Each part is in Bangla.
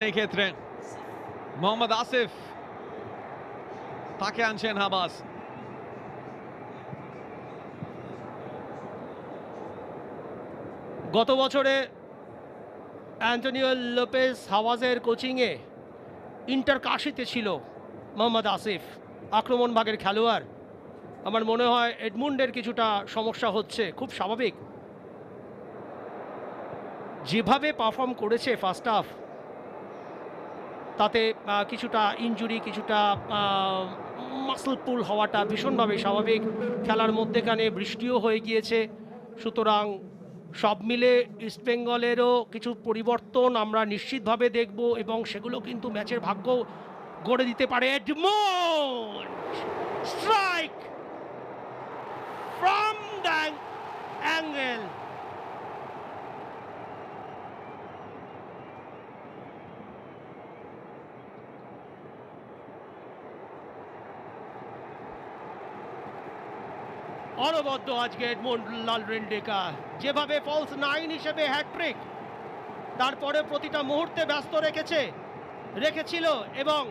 এই ক্ষেত্রে মোহাম্মদ আসিফ তাকে আনছেন হাবাস। গত বছরে অ্যান্টনিও লোপেজ হাওয়াজের কোচিংয়ে ইন্টার কাশিতে ছিল মোহাম্মদ আসিফ, আক্রমণ ভাগের খেলোয়াড়। আমার মনে হয় এডমুন্ডের কিছুটা সমস্যা হচ্ছে, খুব স্বাভাবিক। যেভাবে পারফর্ম করেছে ফার্স্ট হাফ, তাতে কিছুটা ইনজুরি, কিছুটা মাসল পুল হওয়াটা ভীষণভাবে স্বাভাবিক। খেলার মধ্যেখানে বৃষ্টিও হয়ে গিয়েছে, সুতরাং সব মিলে ইস্টবেঙ্গলেরও কিছু পরিবর্তন আমরা নিশ্চিতভাবে দেখব এবং সেগুলো কিন্তু ম্যাচের ভাগ্য গড়ে দিতে পারে। Edmund strike from the angle. অনবদ্য আজকে এডমন্ড লালরেন্ডেকা, যেভাবে ফলস 9 হিসেবে হ্যাটট্রিক, তারপরে প্রতিটা মুহূর্তে ব্যস্ত রেখেছিল এবং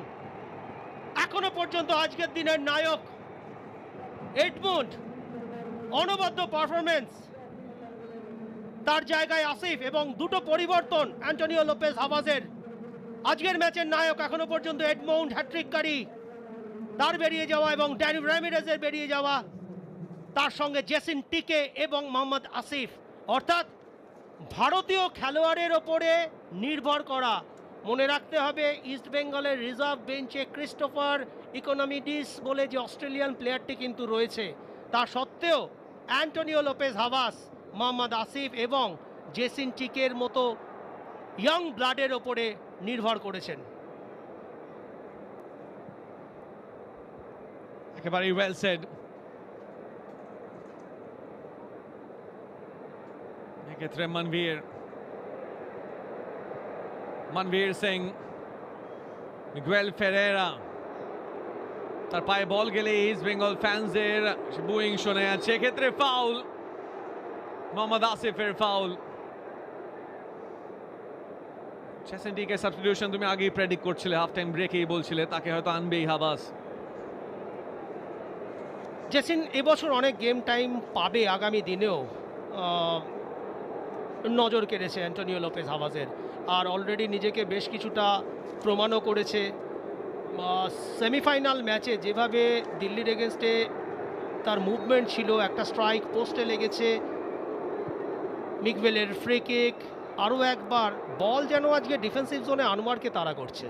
এখনো পর্যন্ত আজকের দিনের নায়ক এডমন্ড। অনবদ্য পারফরমেন্স, তার জায়গায় আসিফ এবং দুটো পরিবর্তন অ্যান্টনিও লোপেজ হাভাজের। আজকের ম্যাচের নায়ক এখনো পর্যন্ত এডমন্ড, হ্যাটট্রিককারী, তার বেরিয়ে যাওয়া এবং ড্যানি র্যামিরেজের বেরিয়ে যাওয়া, তার সঙ্গে জেসিন টিকে এবং মোহাম্মদ আসিফ। অর্থাৎ ভারতীয় খেলোয়াড়ের ওপরে নির্ভর করা। মনে রাখতে হবে ইস্টবেঙ্গলের রিজার্ভ বেঞ্চে ক্রিস্টোফার ইকোনমিডিস বলে যে অস্ট্রেলিয়ান প্লেয়ারটি কিন্তু রয়েছে, তা সত্ত্বেও অ্যান্টনিও লোপেজ হাভাস, মোহাম্মদ আসিফ এবং জেসিন টিকের মতো ইয়াং ব্লাডের ওপরে নির্ভর করেছেন। একেবারেই ওয়েল সেড। এক্ষেত্রে মনবীর সিং, মিগুয়েল ফেরেরা, তার পায়ে বল গেলে ইস্ট বেঙ্গল ফ্যান্সদের বুইং শোনা যাচ্ছে। এক্ষেত্রে ফাউল, মোহাম্মদ আসিফের ফাউল। জেসিন টিকে সাবস্টিটিউশন তুমি আগেই প্রেডিক্ট করছিলে, হাফ টাইম ব্রেকেই বলছিলে তাকে হয়তো আনবেই হাবাস। জেসিন এবছর অনেক গেম টাইম পাবে আগামী দিনেও, নজর কেড়েছে অ্যান্টনিও লোপেজ হাভাজের। আর অলরেডি নিজেকে বেশ কিছুটা প্রমাণও করেছে। সেমিফাইনাল ম্যাচে যেভাবে দিল্লির এগেনস্টে তার মুভমেন্ট ছিল, একটা স্ট্রাইক পোস্টে লেগেছে, মিগভেলের ফ্রি কিক, আরও একবার বল যেন আজকে ডিফেন্সিভ জোনে আনোয়ারকে তাড়া করছে।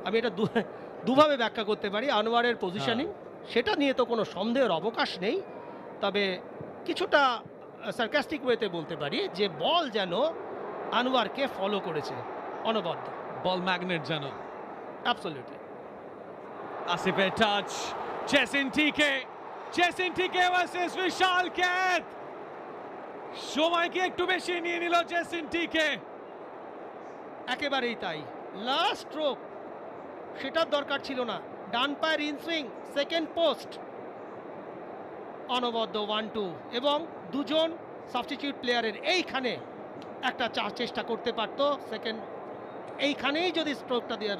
আমি এটা দুভাবে ব্যাখ্যা করতে পারি। আনোয়ারের পজিশনিং, সেটা নিয়ে তো কোনো সন্দেহের অবকাশ নেই, তবে কিছুটা সার্কাস্টিক ওয়েতে বলতে পারি যে বল যেন আনোয়ারকে ফলো করেছে অনবদ্য। বল ম্যাগনেট যেন। অ্যাবসলিউটলি। আসিফের টাচ, জেসিন টিকে ভার্সেস বিশাল ক্যাথ। সময়কে একটু বেশি নিয়ে নিল জেসিন টিকে। একেবারেই তাই, লাস্ট স্ট্রোক সেটার দরকার ছিল না। ডান পায়ের ইনসুইং, সেকেন্ড পোস্ট, অনবদ্য 1-2 এবং দুজন সাবস্টিটিউট প্লেয়ারের এইখানে একটা চেষ্টা করতে পারতো। সেকেন্ড এইখানেই যদি স্ট্রোকটা দিয়ে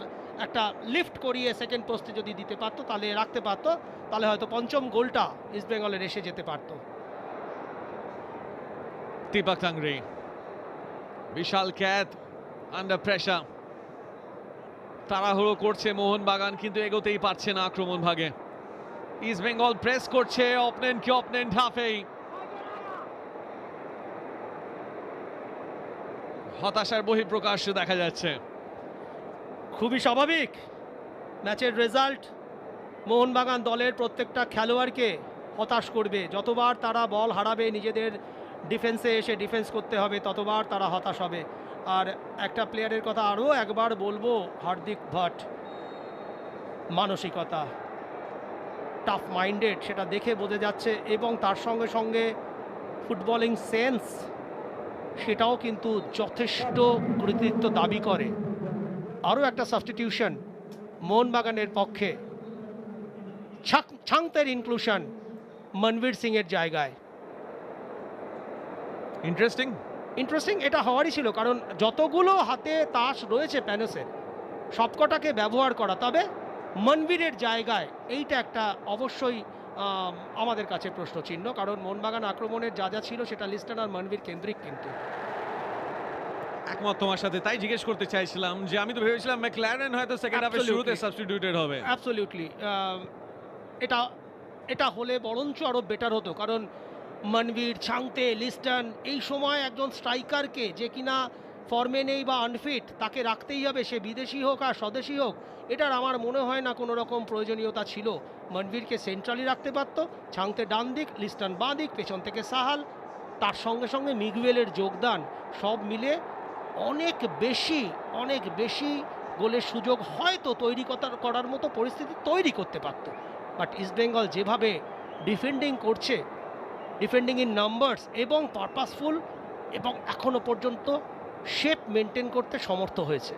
একটা লিফট করিয়ে সেকেন্ড পোস্টে যদি দিতে পারতো, তাহলে রাখতে পারতো, তাহলে হয়তো পঞ্চম গোলটা ইস্টবেঙ্গলের এসে যেতে পারতো। দীপক টাংরি, বিশাল ক্যাথ আন্ডার প্রেশার, তাড়াহুড়ো করছে মোহনবাগান কিন্তু এগোতেই পারছে না আক্রমণ ভাগে। ইস্ট বেঙ্গল প্রেস করছে অপোনেন্ট হাফেই। হতাশার বহিঃপ্রকাশ দেখা যাচ্ছে। খুবই স্বাভাবিক, ম্যাচের রেজাল্ট মোহনবাগান দলের প্রত্যেকটা খেলোয়াড়কে হতাশ করবে। যতবার তারা বল হারাবে, নিজেদের ডিফেন্সে এসে ডিফেন্স করতে হবে, ততবার তারা হতাশ হবে। আর একটা প্লেয়ারের কথা আরও একবার বলবো, হার্দিক ভট, মানসিকতা, টাফ মাইন্ডেড, সেটা দেখে বোঝা যাচ্ছে এবং তার সঙ্গে সঙ্গে ফুটবলিং সেন্স, সেটাও কিন্তু যথেষ্ট কৃতিত্ব দাবি করে। আরও একটা সাবস্টিটিউশন মোহনবাগানের পক্ষে, ছাংতের ইনক্লুশন মনবীর সিংয়ের জায়গায়। ইন্টারেস্টিং, এটা হওয়ারই ছিল, কারণ যতগুলো হাতে তাস রয়েছে প্যানোসের, সবকটাকে ব্যবহার করা। তবে মনবীরের জায়গায় এইটা একটা অবশ্যই আমাদের কাছে প্রশ্নচিহ্ন, কারণ মোহনবাগান আক্রমণের যা যা ছিল সেটা লিস্টন আর মনবীর কেন্দ্রিক। কিন্তু একমত তোমার সাথে, তাই জিজ্ঞেস করতে চাইছিলাম যে আমি তো ভেবেছিলাম ম্যাকল্যারেন হয়তো সেকেন্ড হাফের Absolutely. শুরুতে সাবস্টিটিউটেড হবে। অ্যাবসলিউটলি এটা এটা হলে বরঞ্চ আরও বেটার হতো, কারণ মনবীর, ছাংতে, লিস্টন এই সময় একজন স্ট্রাইকারকে যে কিনা ফর্মে নেই বা আনফিট তাকে রাখতেই হবে, সে বিদেশি হোক আর স্বদেশি হোক, এটার আমার মনে হয় না কোনো রকম প্রয়োজনীয়তা ছিল। মনবীরকে সেন্ট্রালি রাখতে পারতো, ছাংতে ডান দিক, লিস্টন বাঁ দিক, পেছন থেকে সাহাল, তার সঙ্গে সঙ্গে মিগুয়েলের যোগদান, সব মিলে অনেক বেশি গোলের সুযোগ হয়তো তৈরি করার মতো পরিস্থিতি তৈরি করতে পারত। বাট ইস্টবেঙ্গল যেভাবে ডিফেন্ডিং করছে, ডিফেন্ডিং ইন নাম্বারস এবং পারপাসফুল, এবং এখনো পর্যন্ত শেপ মেনটেন করতে সমর্থ হয়েছে।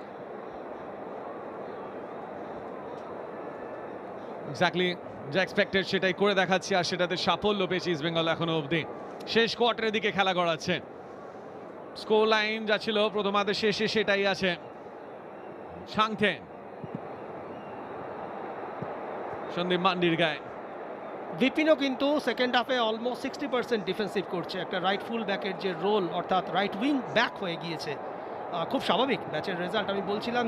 এক্স্যাক্টলি যা এক্সপেক্টেড সেটাই করে দেখাচ্ছে, আর সেটাতে সাফল্য পেয়েছে ইস্টবেঙ্গল এখনো অবধি। শেষ কোয়ার্টারের দিকে খেলা গড়াচ্ছে, স্কোর লাইন যা ছিল প্রথমার্ধের শেষে সেটাই আছে। সাংথে, সন্দীপ মান্ডির গায়ে। বিপিনও কিন্তু সেকেন্ড হাফে অলমোস্ট 60% ডিফেন্সিভ করছে, একটা রাইট ফুল ব্যাকের যে রোল, অর্থাৎ রাইট উইং ব্যাক হয়ে গিয়েছে। খুব স্বাভাবিক ম্যাচের রেজাল্ট। আমি বলছিলাম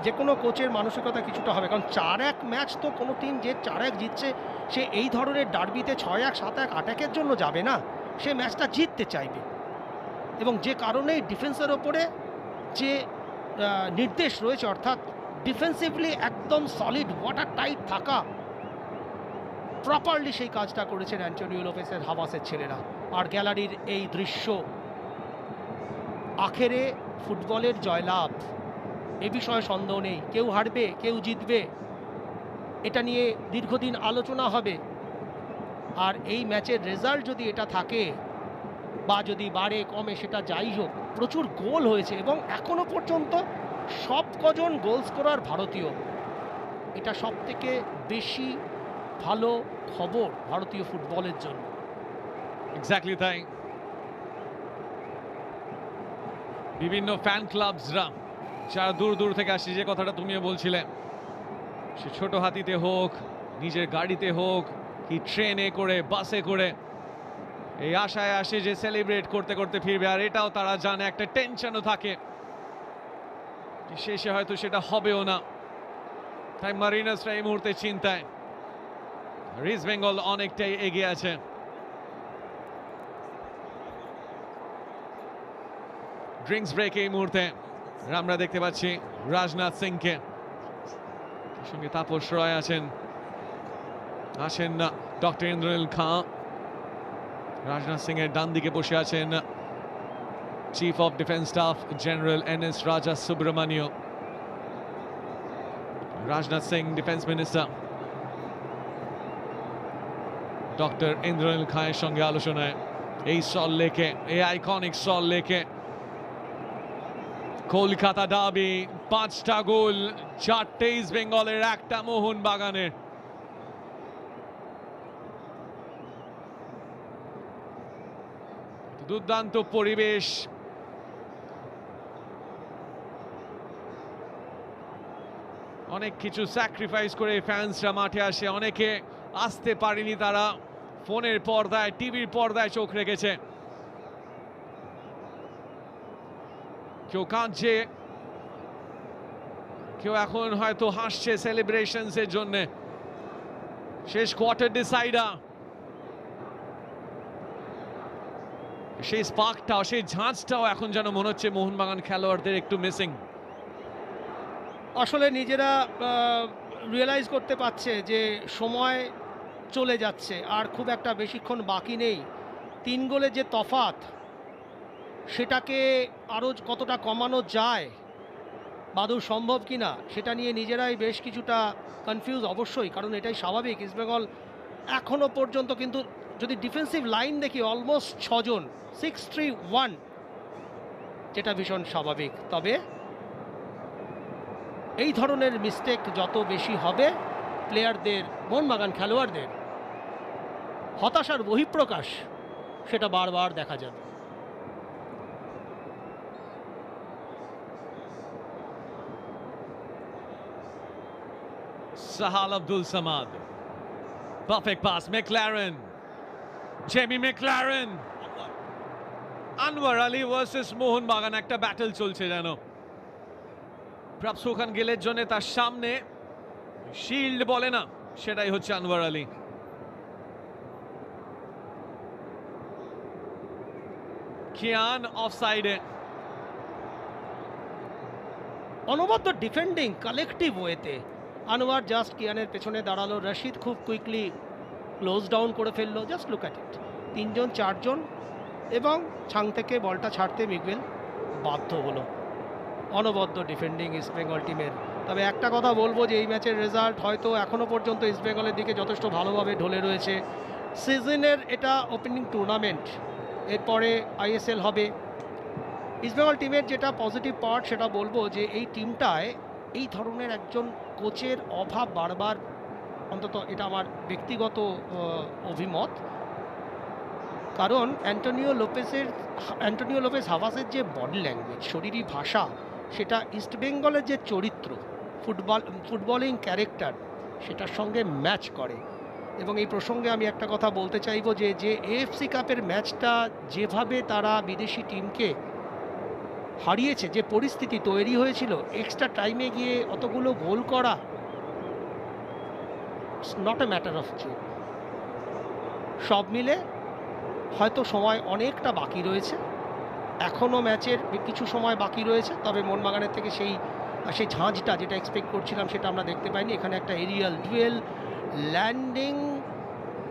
যে কোনো কোচের মানসিকতা কিছুটা হবে, কারণ 4-1 ম্যাচ তো কোনো টিম যে 4-1 জিতছে সে এই ধরনের ডার্বিতে 6-1, 7-1, 8-1-এর জন্য যাবে না, সে ম্যাচটা জিততে চাইবে। এবং যে কারণেই ডিফেন্সের ওপরে যে নির্দেশ রয়েছে, অর্থাৎ ডিফেন্সিভলি একদম সলিড ওয়াটার টাইট থাকা, প্রপারলি সেই কাজটা করেছেন অ্যান্টোনিও লোপেসের হাভাসের ছেলেরা। আর গ্যালারির এই দৃশ্য, আখেরে ফুটবলের জয়লাভ, এ বিষয়ে সন্দেহ নেই। কেউ হারবে, কেউ জিতবে, এটা নিয়ে দীর্ঘদিন আলোচনা হবে। আর এই ম্যাচের রেজাল্ট যদি এটা থাকে বা যদি বাড়ে কমে সেটা যাই হোক, প্রচুর গোল হয়েছে এবং এখনো পর্যন্ত সব কজন গোল স্কোরার ভারতীয়। এটা সব থেকে বেশি ভালো খবর ভারতীয় ফুটবলের জন্য। এক্স্যাক্টলি তাই। বিভিন্ন ফ্যান ক্লাবসরা যারা দূর দূর থেকে আসছে, যে কথাটা তুমিও বলছিলে, সে ছোট হাতিতে হোক, নিজের গাড়িতে হোক, কি ট্রেনে করে, বাসে করে, এই আশায় আসে যে সেলিব্রেট করতে করতে ফিরবে। আর এটাও তারা জানে, একটা টেনশনও থাকে যে শেষে হয়তো সেটা হবেও না। তাই মারিনাসরা এই মুহূর্তে চিন্তায়, ইস্ট বেঙ্গল অনেকটাই এগিয়ে আছে। ড্রিঙ্কস ব্রেক এই মুহূর্তে আমরা দেখতে পাচ্ছি রাজনাথ সিংকে, সঙ্গে তাপস রয় আছেন না ডক্টর ইন্দ্রনীল খাঁ। রাজনাথ সিং এর ডান দিকে বসে আছেন chief of defence staff general NS Raja Subramani. Rajnath Singh defence minister, doctor Indranil খাঁয়ের সঙ্গে আলোচনায় এই সল্টলেকে, এই আইকনিক সল্টলেকে। কলকাতা ডার্বি, 5টা গোল, 4টে ইস্ট বেঙ্গলের, 1টা মোহনবাগানের। দুর্দান্ত পরিবেশ, অনেক কিছু স্যাক্রিফাইস করে ফ্যান্সরা মাঠে আসে। অনেকে আসতে পারেনি, তারা ফোনের পর্দায়, টিভির পর্দায় চোখ রেখেছে। কেউ কাঁদছে, কেউ এখন হয়তো হাসছে সেলিব্রেশনস এর জন্য। শেষ কোয়ার্টার ডিসাইডার, সেই স্পার্কটাও, সেই ঝাঁঝটাও এখন যেন মনে হচ্ছে মোহনবাগান খেলোয়াড়দের একটু মিসিং। আসলে নিজেরা রিয়েলাইজ করতে পারছে যে সময় চলে যাচ্ছে, আর খুব একটা বেশিক্ষণ বাকি নেই। 3 গোলে যে তফাৎ, সেটাকে আরও কতটা কমানো যায়, বাদুর সম্ভব কিনা, সেটা নিয়ে নিজেরাই বেশ কিছুটা কনফিউজ অবশ্যই, কারণ এটাই স্বাভাবিক। ইস্টবেঙ্গল এখনও পর্যন্ত কিন্তু যদি ডিফেন্সিভ লাইন দেখি অলমোস্ট 6 জন, 6-3-1, যেটা ভীষণ স্বাভাবিক। তবে এই ধরনের মিস্টেক যত বেশি হবে, প্লেয়ারদের, মোহনবাগান খেলোয়াড়দের হতাশার বহিঃপ্রকাশ সেটা বারবার দেখা যাবে। Sahal Abdul Samad. Perfect pass. McLaren. Jamie McLaren. Anwar Ali versus Mohun Bagan, একটা ব্যাটল চলছে যেন। প্রাপসু খান গেলের জন্য তার সামনে শিল্ড বলে না, সেটাই হচ্ছে আনোয়ার আলী। কিয়ান অফসাইডে। অনবদ্য ডিফেন্ডিং কালেকটিভ ওয়েতে আনোয়ার জাস্ট কিয়ানের পেছনে দাঁড়ালো, রশিদ খুব কুইকলি ক্লোজ ডাউন করে ফেললো। জাস্ট লুক অ্যাট ইট, 3জন 4জন, এবং ছাং থেকে বলটা ছাড়তে মিগুয়েল বাধ্য হলো। অনবদ্য ডিফেন্ডিং ইস্টবেঙ্গল টিমের। তবে একটা কথা বলবো যে এই ম্যাচের রেজাল্ট হয়তো এখনও পর্যন্ত ইস্টবেঙ্গলের দিকে যথেষ্ট ভালোভাবে ঢলে রয়েছে। সিজনের এটা ওপেনিং টুর্নামেন্ট, এরপরে আইএসএল হবে। ইস্টবেঙ্গল টিমের যেটা পজিটিভ পার্ট সেটা বলবো যে এই টিমটায় এই ধরনের একজন কোচের অভাব বারবার, অন্তত এটা আমার ব্যক্তিগত অভিমত। কারণ অ্যান্টোনিও লোপেজ হাভাসের যে বডি ল্যাঙ্গুয়েজ, শরীরী ভাষা, সেটা ইস্টবেঙ্গলের যে চরিত্র, ফুটবলিং ক্যারেক্টার, সেটার সঙ্গে ম্যাচ করে। এবং এই প্রসঙ্গে আমি একটা কথা বলতে চাইবো যে এএফসি কাপের ম্যাচটা যেভাবে তারা বিদেশি টিমকে হারিয়েছে, যে পরিস্থিতি তৈরি হয়েছিল, এক্সট্রা টাইমে গিয়ে অতগুলো গোল করা, not a matter of joke. সব মিলে হয়তো সময় অনেকটা বাকি রয়েছে, এখনও ম্যাচের কিছু সময় বাকি রয়েছে। তবে মোহনবাগানের থেকে সেই ঝাঁঝটা যেটা এক্সপেক্ট করছিলাম সেটা আমরা দেখতে পাইনি। এখানে একটা এরিয়াল ডুয়েল, ল্যান্ডিং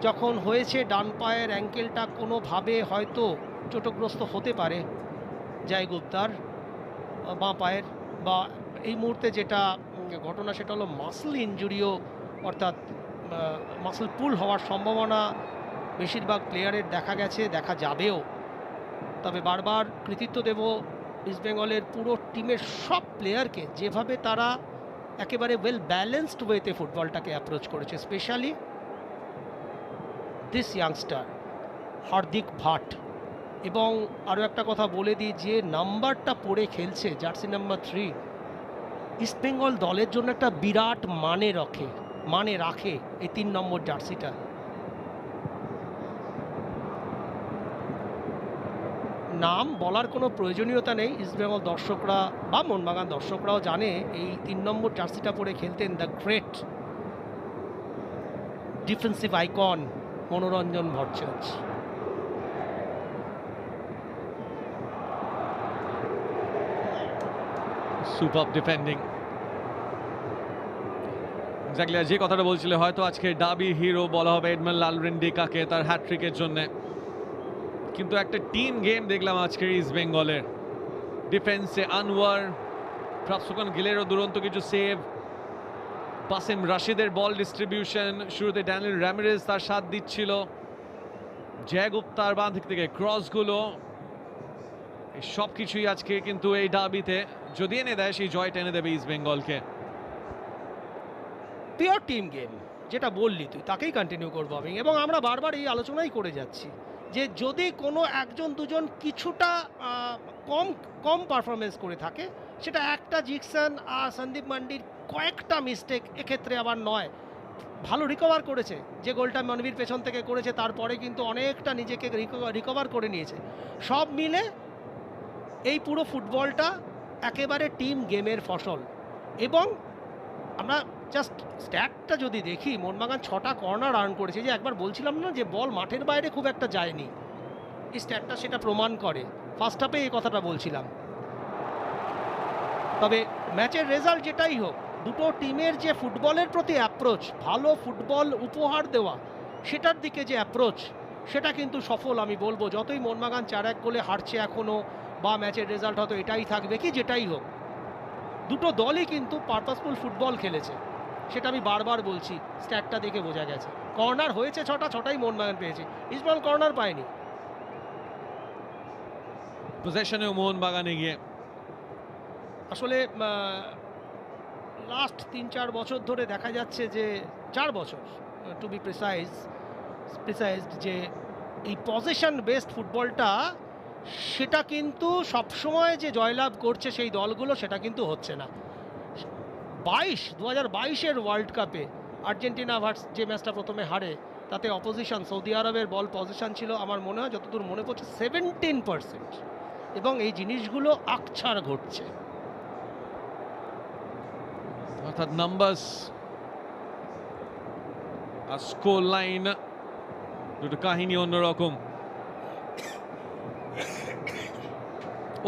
যখন হয়েছে, ডান পায়ের অ্যাঙ্কেলটা কোনোভাবে হয়তো চোটগ্রস্ত হতে পারে জয় গুপ্তার বাঁ পায়ের, বা এই মুহূর্তে যেটা ঘটনা সেটা হলো মাসল ইনজুরিও, অর্থাৎ মাসল পুল হওয়ার সম্ভাবনা বেশিরভাগ প্লেয়ারের দেখা গেছে, দেখা যাবেও। তবে বারবার কৃতিত্ব দেব ইস্টবেঙ্গলের পুরো টিমের সব প্লেয়ারকে, যেভাবে তারা একেবারে ওয়েল ব্যালেন্সড ওয়েতে ফুটবলটাকে অ্যাপ্রোচ করেছে, specially this youngster Hardik Bhat. এবং আরও একটা কথা বলে দিই, যে নাম্বারটা পরে খেলছে, জার্সি নাম্বার 3, ইস্টবেঙ্গল দলের জন্য একটা বিরাট মানে রাখে এই 3 নম্বর জার্সিটা। নাম বলার কোনো প্রয়োজনীয়তা নেই, ইস্টবেঙ্গল দর্শকরা বা মোহনবাগান দর্শকরাও জানে এই 3 নম্বর জার্সিটা পরে খেলতেন the great defensive icon Manoranjan Bhattacharya. Super defending. Exactly যে কথাটা বলছিলে, হয়তো আজকে ডাবি হিরো বলা হবে এডমন্ড লালরেন্ডিকাকে তার হ্যাট্রিকের জন্য। কিন্তু একটা টিম গেম দেখলাম আজকে ইস্ট বেঙ্গলের। ডিফেন্সে আনোয়ার, প্রাপসুকান গিলেরও দুরন্ত কিছু সেভ, বাসেম রাশিদের বল ডিস্ট্রিবিউশন, শুরুতে ড্যানিয়েল র্যামিরেজ তার সাথ দিচ্ছিল, জয় গুপ্তার বাঁ দিক থেকে ক্রসগুলো, এই সব কিছুই আজকে কিন্তু এই ডাবিতে যদি এনে দেয়, সেই জয় টেনে দেবে ইস্ট বেঙ্গলকে। পিওর টিম গেম, যেটা বললি তুই তাকেই কন্টিনিউ করবো আমি। এবং আমরা বারবার এই আলোচনাই করে যাচ্ছি যে যদি কোনো একজন দুজন কিছুটা কম পারফরমেন্স করে থাকে, সেটা একটা জিকসন আর সন্দীপ মান্ডির কয়েকটা মিস্টেক, এক্ষেত্রে আবার নয়, ভালো রিকভার করেছে। যে গোলটা মনবীর পেছন থেকে করেছে, তারপরে কিন্তু অনেকটা নিজেকে রিকভার করে নিয়েছে। সব মিলে এই পুরো ফুটবলটা একেবারে টিম গেমের ফসল। এবং আমরা জাস্ট স্ট্যাটটা যদি দেখি, মোহনবাগান 6টা কর্নার আর্ন করেছে। যে একবার বলছিলাম না যে বল মাঠের বাইরে খুব একটা যায়নি, এই স্ট্যাটটা সেটা প্রমাণ করে। ফার্স্ট হাফে এই কথাটা বলছিলাম। তবে ম্যাচের রেজাল্ট যেটাই হোক, দুটো টিমের যে ফুটবলের প্রতি অ্যাপ্রোচ, ভালো ফুটবল উপহার দেওয়া, সেটার দিকে যে অ্যাপ্রোচ, সেটা কিন্তু সফল আমি বলবো। যতই মোহনবাগান 4-1 গোলে হারছে এখনও, বা ম্যাচের রেজাল্ট হয়তো এটাই থাকবে কি যেটাই হোক, দুটো দলই কিন্তু পারপাসফুল ফুটবল খেলেছে, সেটা আমি বারবার বলছি। স্ট্যাটটা দেখে বোঝা গেছে। কর্নার হয়েছে 6টাই মোহনবাগান পেয়েছে, ইস্টবেঙ্গল কর্নার পায়নি। পজেশনেও মোহনবাগানে গিয়ে আসলে লাস্ট 3-4 বছর ধরে দেখা যাচ্ছে যে, 4 বছর টু বি প্রিসাইজ, যে এই পজিশন বেসড ফুটবলটা, সেটা কিন্তু সবসময় যে জয়লাভ করছে সেই দলগুলো, সেটা কিন্তু হচ্ছে না। 2022-এর ওয়ার্ল্ড কাপে আর্জেন্টিনা ভার্স যে ম্যাচটা প্রথমে হারে, তাতে অপোজিশন সৌদি আরবের বল পজিশন ছিল আমার মনে হয় যতদূর মনে পড়ছে 17%, এবং এই জিনিসগুলো আকছার ঘটছে। অর্থাৎ নাম্বারস আর স্কোর লাইন দুটো কাহিনী অন্যরকম।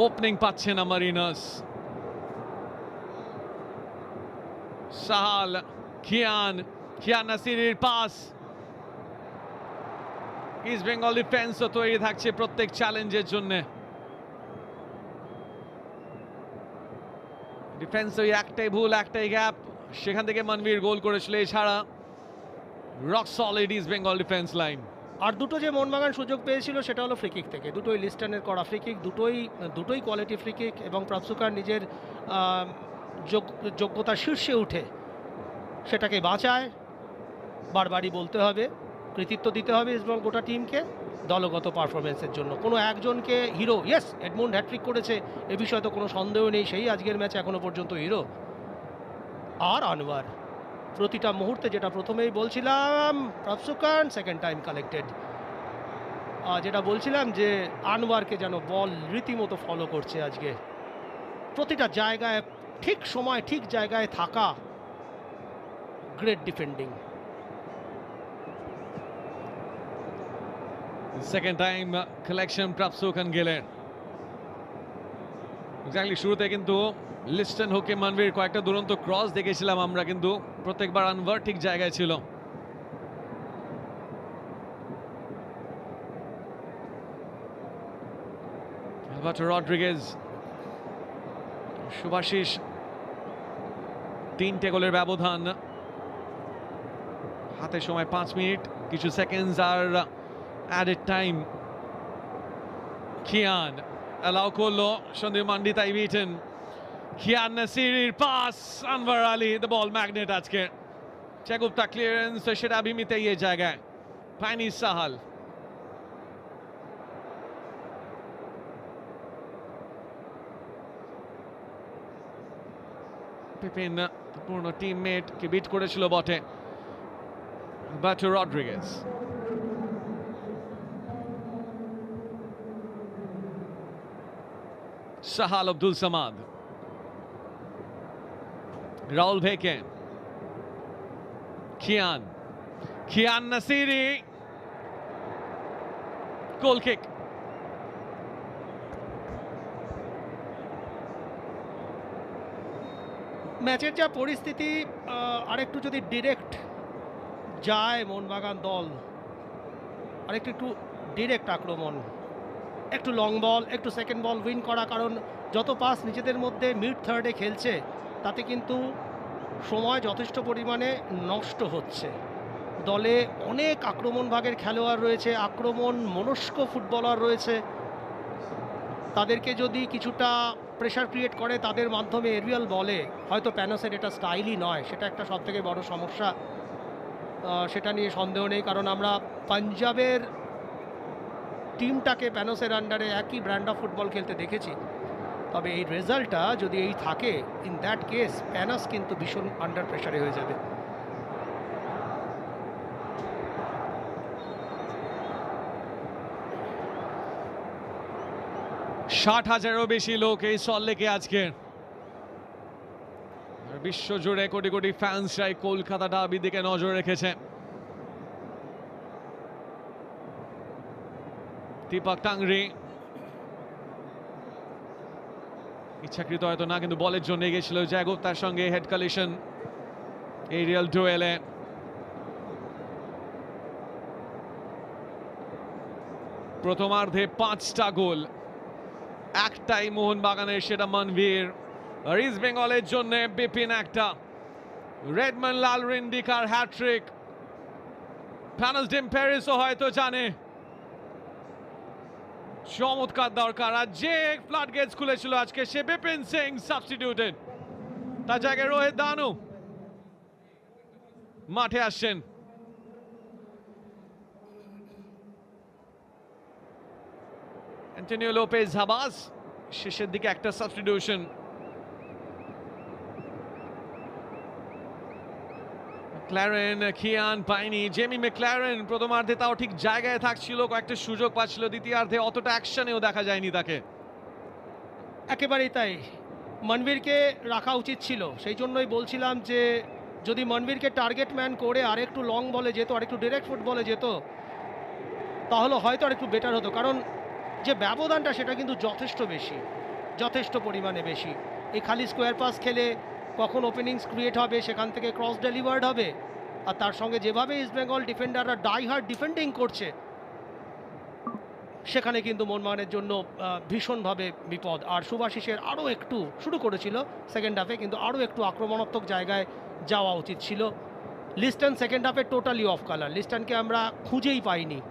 ওপেনিং পাচ্ছে না মারিনাস। সাহাল, কিয়ান নাসিরের পাস। ইস্ট বেঙ্গল ডিফেন্সও তৈরি থাকছে প্রত্যেক চ্যালেঞ্জের জন্য। ডিফেন্স ওই একটাই ভুল, একটাই গ্যাপ, সেখান থেকে মনবীর গোল করেছিল। এছাড়া rock solid East Bengal defence line. আর দুটো যে মোহনবাগান সুযোগ পেয়েছিল সেটা হলো ফ্রি কিক থেকে, দুটোই লিস্টনের করা ফ্রি কিক, দুটোই কোয়ালিটি ফ্রি কিক, এবং প্রাপসুকার নিজের যোগ্যতার শীর্ষে উঠে সেটাকে বাঁচায়। বারবারই বলতে হবে, কৃতিত্ব দিতে হবে এবং গোটা টিমকে দলগত পারফরমেন্সের জন্য। কোনো একজনকে হিরো, ইয়েস এডমন্ড হ্যাট্রিক করেছে, এ বিষয়ে তো কোনো সন্দেহ নেই, সেই আজকের ম্যাচে এখনো পর্যন্ত হিরো। আর আনোয়ার প্রতিটা মুহূর্তে, যেটা প্রথমেই বলছিলাম, প্রাপসুকার সেকেন্ড টাইম কালেক্টেড, যেটা বলছিলাম যে আনোয়ারকে যেন বল রীতিমতো ফলো করছে আজকে, প্রতিটা জায়গায় ঠিক সময় ঠিক জায়গায় থাকা, great defending. Second time collection Prabhsukhan গেলেন। এক্স্যাক্টলি শুরুতে কিন্তু লিস্টন হোকে মানবীর কয়েকটা দুরন্ত ক্রস দেখেছিলাম আমরা, কিন্তু প্রত্যেকবার আনওয়ার ঠিক জায়গায় ছিল। আলবার্টো রড্রিগেজ, শুভাশিস, 3টে গোলের ব্যবধান, হাতে সময় 5 মিনিট কিছু সেকেন্ডস আর অ্যাডেড টাইম। কিয়ান অ্যালাউ করলো, সন্দীপ মান্ডি তাই বিটেন। কিয়ান নাসিরের pass, Anwar Ali the ball magnet আজকে। চেগুপ্তা ক্লিয়ারেন্স, সেটা বিমিতে এই জায়গায় পায়নি সাহাল। পেপিন পূর্ণ টিমমেট কে বিট করেছিল বটে। Alberto Rodriguez, Sahal Abdul Samad, Rahul Bheke, Kiyan Nassiri, goal kick. ম্যাচের যা পরিস্থিতি, আরেকটু যদি ডিরেক্ট যায় মোহনবাগান দল, একটু ডিরেক্ট আক্রমণ, একটু লং বল, একটু সেকেন্ড বল উইন করা, কারণ যত পাস নিজেদের মধ্যে মিড থার্ডে খেলছে তাতে কিন্তু সময় যথেষ্ট পরিমাণে নষ্ট হচ্ছে। দলে অনেক আক্রমণ ভাগের খেলোয়াড় রয়েছে, আক্রমণ মনস্ক ফুটবলার রয়েছে, তাদেরকে যদি কিছুটা প্রেশার ক্রিয়েট করে তাদের মাধ্যমে এরিয়াল বলে, হয়তো প্যানোসের এটা স্টাইলই নয়, সেটা একটা সবথেকে বড় সমস্যা, সেটা নিয়ে সন্দেহ নেই। কারণ আমরা পাঞ্জাবের টিমটাকে প্যানোসের আন্ডারে একই ব্র্যান্ড অফ ফুটবল খেলতে দেখেছি, তবে এই রেজাল্টটা যদি এই থাকে, ইন দ্যাট কেস প্যানোস কিন্তু ভীষণ আন্ডার প্রেশারে হয়ে যাবে। ষাট হাজারেরও বেশি লোক এই সল্টলেকে আজকে। বিশ্বজুড়ে কোটি কোটি ফ্যান্সরাই কলকাতা ডার্বির দিকে নজর রেখেছে। দীপক টাংরি ইচ্ছাকৃত হয়তো না, কিন্তু বলের জন্য এগিয়েছিল জ্যাগুপ, তার সঙ্গে হেড কালিশন এরিয়াল ডুয়েলে। প্রথমার্ধে 5টা গোল, একটাই মোহনবাগানের, সেটা মনবীর। আর ইস্ট বেঙ্গলের জন্য বিপিন একটা, রেডমন্ড লালরিন্ডিকার হ্যাট্রিক। প্যানোস ডিম্পেরিসও হয়তো জানে চমৎকার দরকার, আর যে ফ্লাড গেটস খুলেছিল আজকে সে বিপিন সিং সাবস্টিটিউটেড, তার জায়গায় রোহিত দানু মাঠে আসছেন। অ্যান্টনিও লোপেজ হাবাস শেষের দিকে একটা সাবস্টিটিউশন। ম্যাকলারেন, খিয়ান পায়নি। জেমি ম্যাকলারেন প্রথমার্ধে তাও ঠিক জায়গায় থাকছিল, কয়েকটা সুযোগ পাচ্ছিল, দ্বিতীয়ার্ধে অতটা অ্যাকশনেও দেখা যায়নি তাকে। একেবারেই তাই, মনবীরকে রাখা উচিত ছিল। সেই জন্যই বলছিলাম যে যদি মনবীরকে টার্গেট ম্যান করে আরেকটু লং বলে যেত, আরেকটু ডিরেক্ট ফুটবলে যেত, তাহলে হয়তো আরেকটু বেটার হতো। কারণ যে ব্যবধানটা সেটা কিন্তু যথেষ্ট বেশি, যথেষ্ট পরিমাণে বেশি। এই খালি স্কোয়ার পাস খেলে কখন ওপেনিংস ক্রিয়েট হবে, সেখান থেকে ক্রস ডেলিভার্ড হবে, আর তার সঙ্গে যেভাবে ইস্টবেঙ্গল ডিফেন্ডাররা ডাই হার্ড ডিফেন্ডিং করছে, সেখানে কিন্তু মোহনবাগানের জন্য ভীষণভাবে বিপদ। আর সুভাশিসের আরও একটু শুরু করেছিল সেকেন্ড হাফে, কিন্তু আরও একটু আক্রমণাত্মক জায়গায় যাওয়া উচিত ছিল। লিস্টন সেকেন্ড হাফে টোটালি অফ কালার, লিস্টনকে আমরা খুঁজেই পাইনি।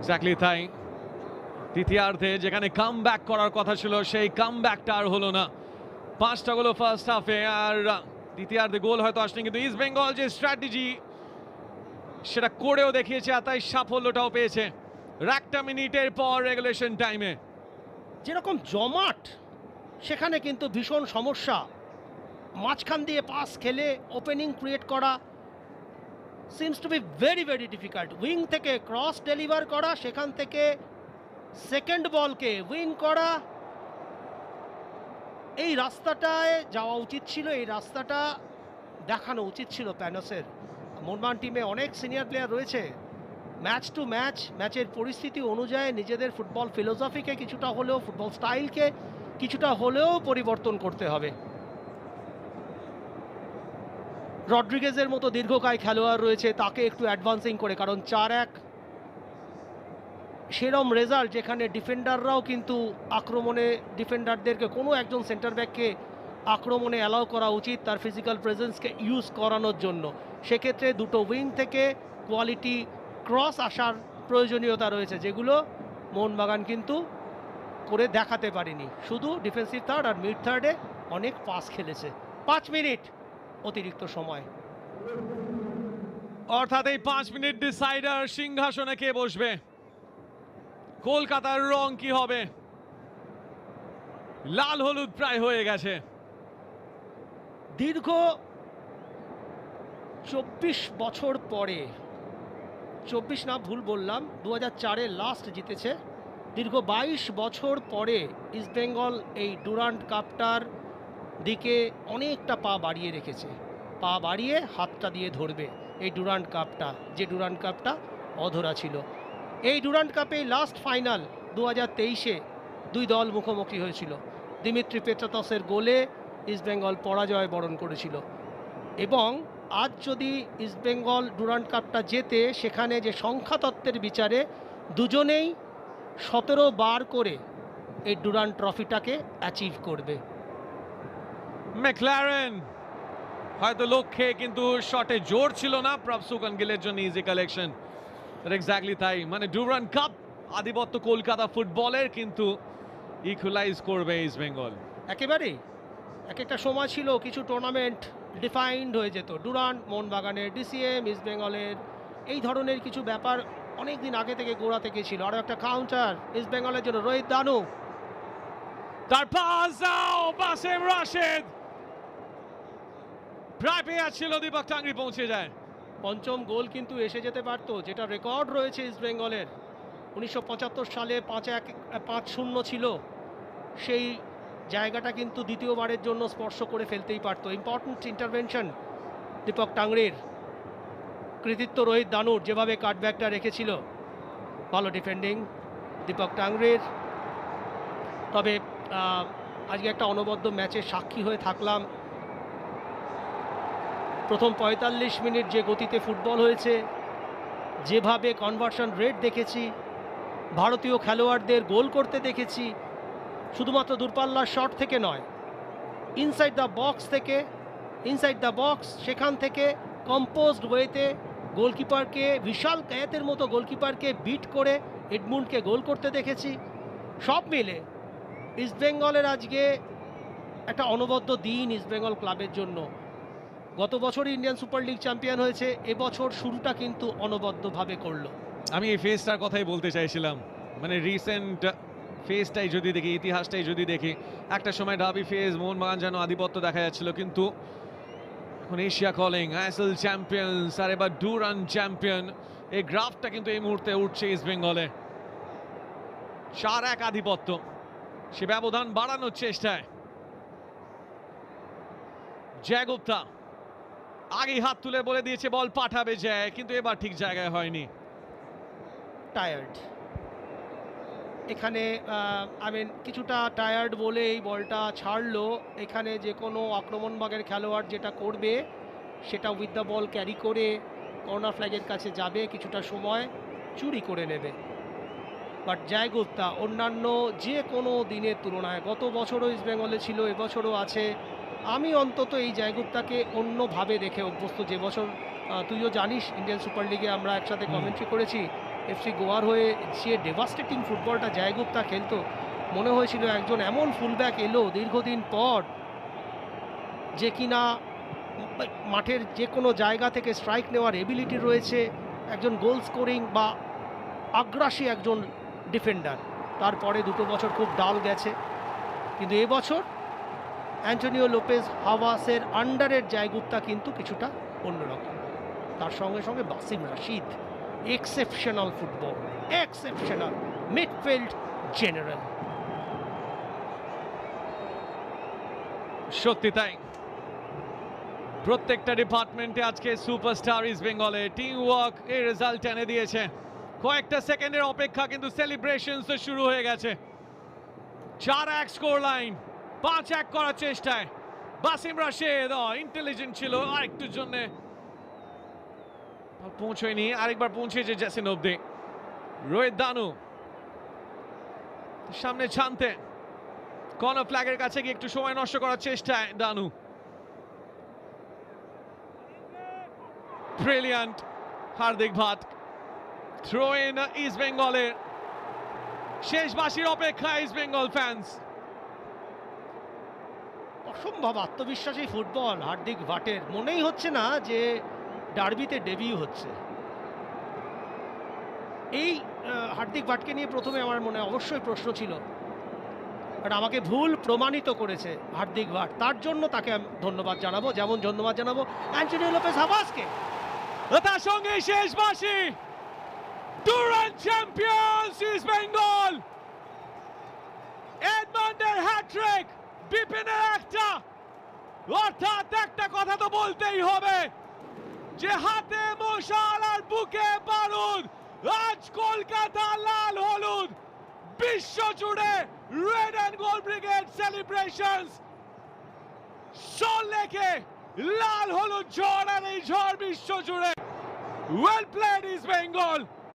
এক্স্যাক্টলি তাই। তৃতীয়ার্ধে যেখানে কাম ব্যাক করার কথা ছিল, সেই কাম ব্যাকটা আর হলো না। 5টা গোল ফার্স্ট হাফে, আর দ্বিতীয়ার্ধে গোল হয়তো আসেনি, কিন্তু ইস্ট বেঙ্গল যে স্ট্র্যাটেজি সেটা করেও দেখিয়েছে, আর তাই সাফল্যটাও পেয়েছে একটা মিনিটের পর রেগুলেশন টাইমে। যেরকম জমাট, সেখানে কিন্তু ভীষণ সমস্যা। মাঝখান দিয়ে পাস খেলে ওপেনিং ক্রিয়েট করা seems to be very very difficult. Wing থেকে ক্রস ডেলিভার করা, সেখান থেকে সেকেন্ড বলকে উইং করা, এই রাস্তাটায় যাওয়া উচিত ছিল, এই রাস্তাটা দেখানো উচিত ছিল প্যানোসের। মোহনবাগান টিমে অনেক সিনিয়র প্লেয়ার রয়েছে, ম্যাচ টু ম্যাচ ম্যাচের পরিস্থিতি অনুযায়ী নিজেদের ফুটবল ফিলোসফিকে কিছুটা হলেও, ফুটবল স্টাইলকে কিছুটা হলেও পরিবর্তন করতে হবে। রড্রিগেজের মতো দীর্ঘকায় খেলোয়াড় রয়েছে, তাকে একটু অ্যাডভান্সিং করে, কারণ 4-1 সেরম রেজাল্ট যেখানে ডিফেন্ডাররাও কিন্তু আক্রমণে, ডিফেন্ডারদেরকে কোনো একজন সেন্টার ব্যাককে আক্রমণে অ্যালাউ করা উচিত তার ফিজিক্যাল প্রেজেন্সকে ইউজ করানোর জন্য। সেক্ষেত্রে দুটো উইং থেকে কোয়ালিটি ক্রস আসার প্রয়োজনীয়তা রয়েছে, যেগুলো মোহনবাগান কিন্তু করে দেখাতে পারেনি। শুধু ডিফেন্সিভ থার্ড আর মিড থার্ডে অনেক পাস খেলেছে। 5 মিনিট অতিরিক্ত সময়, অর্থাৎ এই 5 মিনিট ডিসাইডার। সিংহাসনে কে বসবে? কলকাতার রং কি হবে? লাল হলুদ প্রায় হয়ে গেছে। দীর্ঘ 24 বছর পরে, 24 না ভুল বললাম, 2004-এ লাস্ট জিতেছে। দীর্ঘ 22 বছর পরে ইস্টবেঙ্গল এই ডুরান্ড কাপটার দিকে অনেকটা পা বাড়িয়ে রেখেছে, পা বাড়িয়ে হাতটা দিয়ে ধরবে এই ডুরান্ড কাপটা, যে ডুরান্ড কাপটা অধরা ছিল। এই ডুরান্ড কাপে লাস্ট ফাইনাল 2023-এ দুই দল মুখোমুখি হয়েছিল। দিমিত্রি পেট্রাতসের গোলে ইস্টবেঙ্গল পরাজয় বরণ করেছিল, এবং আজ যদি ইস্টবেঙ্গল ডুরান্ড কাপটা জেতে, সেখানে যে সংখ্যাতত্ত্বের বিচারে দুজনেই 17 বার করে এই ডুরান্ড ট্রফিটাকে অ্যাচিভ করবে। ম্যাকলারেন হয়তো লক্ষ্যে, কিন্তু শটে জোর ছিল না। প্রভসুকান গিলের জন্য ইজি কালেকশন। এক্স্যাক্টলি তাই, মানে ডুরান্ড কাপ আধিপত্য কলকাতা ফুটবলের, কিন্তু ইকুয়ালাইজ করবে ইস্ট বেঙ্গল। একেবারেই, এক একটা সময় ছিল কিছু টুর্নামেন্ট ডিফাইন্ড হয়ে যেত, ডুরান্ড মোহনবাগানের, ডিসিএম ইস্ট বেঙ্গলের, এই ধরনের কিছু ব্যাপার অনেক দিন আগে থেকে গোড়া থেকে ছিল। আরও একটা কাউন্টার ইস্ট বেঙ্গলের জন্য, রোহিত দানু, তার পাস, বাসেম রাশেদ প্রায় পেয়ে ছিল, দীপক টাংরি পৌঁছে যায়। পঞ্চম গোল কিন্তু এসে যেতে পারত, যেটা রেকর্ড রয়েছে ইস্ট বেঙ্গলের। 1975 সালে 5-0 ছিল, সেই জায়গাটা কিন্তু দ্বিতীয়বারের জন্য স্পর্শ করে ফেলতেই পারতো। ইম্পর্টেন্ট ইন্টারভেনশন দীপক টাংরির, কৃতিত্ব রোহিত দানুর, যেভাবে কাটব্যাকটা রেখেছিল। ভালো ডিফেন্ডিং দীপক টাংরির। তবে আজকে একটা অনবদ্য ম্যাচের সাক্ষী হয়ে থাকলাম। প্রথম 45 মিনিট যে গতিতে ফুটবল হয়েছে, যেভাবে কনভার্সন রেট দেখেছি, ভারতীয় খেলোয়াড়দের গোল করতে দেখেছি, শুধুমাত্র দূরপাল্লার শট থেকে নয়, ইনসাইড দ্য বক্স থেকে, ইনসাইড দ্য বক্স, সেখান থেকে কম্পোজড ওয়েতে গোলকিপারকে, বিশাল কায়েতের মতো গোলকিপারকে বিট করে এডমুন্ডকে গোল করতে দেখেছি। সব মিলে ইস্টবেঙ্গলের আজকে একটা অনবদ্য দিন ইস্টবেঙ্গল ক্লাবের জন্য। গত বছরই ইন্ডিয়ান সুপার লিগ চ্যাম্পিয়ন হয়েছে, এবছর শুরুটা কিন্তু অনবদ্যভাবে করলো। আমি এই ফেজটার কথাই বলতে চাইছিলাম, মানে রিসেন্ট ফেজটাই যদি দেখি, ইতিহাসটাই যদি দেখি, একটা সময় ডাবি ফেজ মোহনবাগান যেন আধিপত্য দেখা যাচ্ছিল, কিন্তু এখন এশিয়া কলিং, আইএসএল চ্যাম্পিয়ন্স, আর এবার ডুরান চ্যাম্পিয়ন, এই গ্রাফটা কিন্তু এই মুহূর্তে উঠছে ইস্ট বেঙ্গলে। 4-1 আধিপত্য, সে ব্যবধান বাড়ানোর চেষ্টায় জয় গুপ্তা আগেই হাত তুলে বলে দিয়েছে বল পাঠাবে জয়, কিন্তু এবার ঠিক জায়গায় হয়নি। টায়ার্ড এখানে, কিছুটা টায়ার্ড বলে এই বলটা ছাড়লো। এখানে যে কোনো আক্রমণভাগের খেলোয়াড় যেটা করবে সেটা উইথ দ্য বল ক্যারি করে কর্নার ফ্ল্যাগের কাছে যাবে, কিছুটা সময় চুরি করে নেবে। বাট জয় গুপ্তা অন্যান্য যে কোনো দিনের তুলনায়, গত বছরও ইস্ট বেঙ্গলে ছিল, এবছরও আছে, আমি অন্তত এই জয় গুপ্তাকে অন্যভাবে দেখে অভ্যস্ত। যে বছর তুইও জানিস ইন্ডিয়ান সুপার লিগে আমরা একসাথে কমেন্ট্রি করেছি, এফসি গোয়ার হয়ে যে ডেভাস্টেটিং ফুটবলটা জয় গুপ্তা খেলতো, মনে হয়েছিল একজন এমন ফুলব্যাক এলো দীর্ঘদিন পর যে কিনা মাঠের যে কোনো জায়গা থেকে স্ট্রাইক নেওয়ার এবিলিটি রয়েছে, একজন গোল স্কোরিং বা আগ্রাসী একজন ডিফেন্ডার। তারপরে 2 বছর খুব ডাল গেছে, কিন্তু এবছর অ্যান্টোনিও লোপেজ হাওয়াসের আন্ডারের জয় গুপ্তা কিন্তু কিছুটা অন্যরকম। তার সঙ্গে সঙ্গে Basim Rashid, exceptional football, exceptional midfield general. সত্যি তাই, প্রত্যেকটা ডিপার্টমেন্টে আজকে সুপারস্টার ইস্ট বেঙ্গলে, টিম ওয়ার্ক এই রেজাল্ট এনে দিয়েছে। কয়েকটা সেকেন্ডের অপেক্ষা, কিন্তু সেলিব্রেশনস শুরু হয়ে গেছে। 4-1 স্কোর লাইন, 5-1 করার চেষ্টায় বাসিম রাশিদ ইন্টেলিজেন্ট ছিল, আরেকটুর জন্য পৌঁছয়নি, আরেকবার পৌঁছেছে জেসিন অব্দি। রোহিত দানু সামনে ছানতে, কর্নার ফ্ল্যাগের কাছে গিয়ে একটু সময় নষ্ট করার চেষ্টায় দানু। Brilliant Hardik Bhat, throw in ইস্ট বেঙ্গলের। শেষ বাঁশির অপেক্ষা ইস্ট বেঙ্গল ফ্যান্স। অসম্ভব আত্মবিশ্বাসী ফুটবল হার্দিক ভাটের, মনেই হচ্ছে না যে ডার্বিতে ডেবিউ হচ্ছে। এই হার্দিক ভাটকে নিয়ে প্রথমে আমার মনে অবশ্যই প্রশ্ন ছিল, বাট আমাকে ভুল প্রমাণিত করেছে হার্দিক ভাট, তার জন্য তাকে আমি ধন্যবাদ জানাবো। যেমন ধন্যবাদ জানাবো অ্যান্টোনিও লোপেজ হাওয়াসকে। তার সঙ্গে শেষ বাঁশি, ডুরান্ড চ্যাম্পিয়ন্স ইস্ট বেঙ্গল। এডমন্ডের হ্যাট্রিক, বিপিনের একটা, অর্থাৎ একটা কথা তো বলতেই হবে যে হাতে মশাল আর বুকে বারুদ। আজ কলকাতা লাল হলুদ, বিশ্ব জুড়ে red and gold brigade celebrations. সল্টলেকে লাল হলুদ ঝড়, আর এই ঝড় বিশ্ব জুড়ে। Well played East Bengal.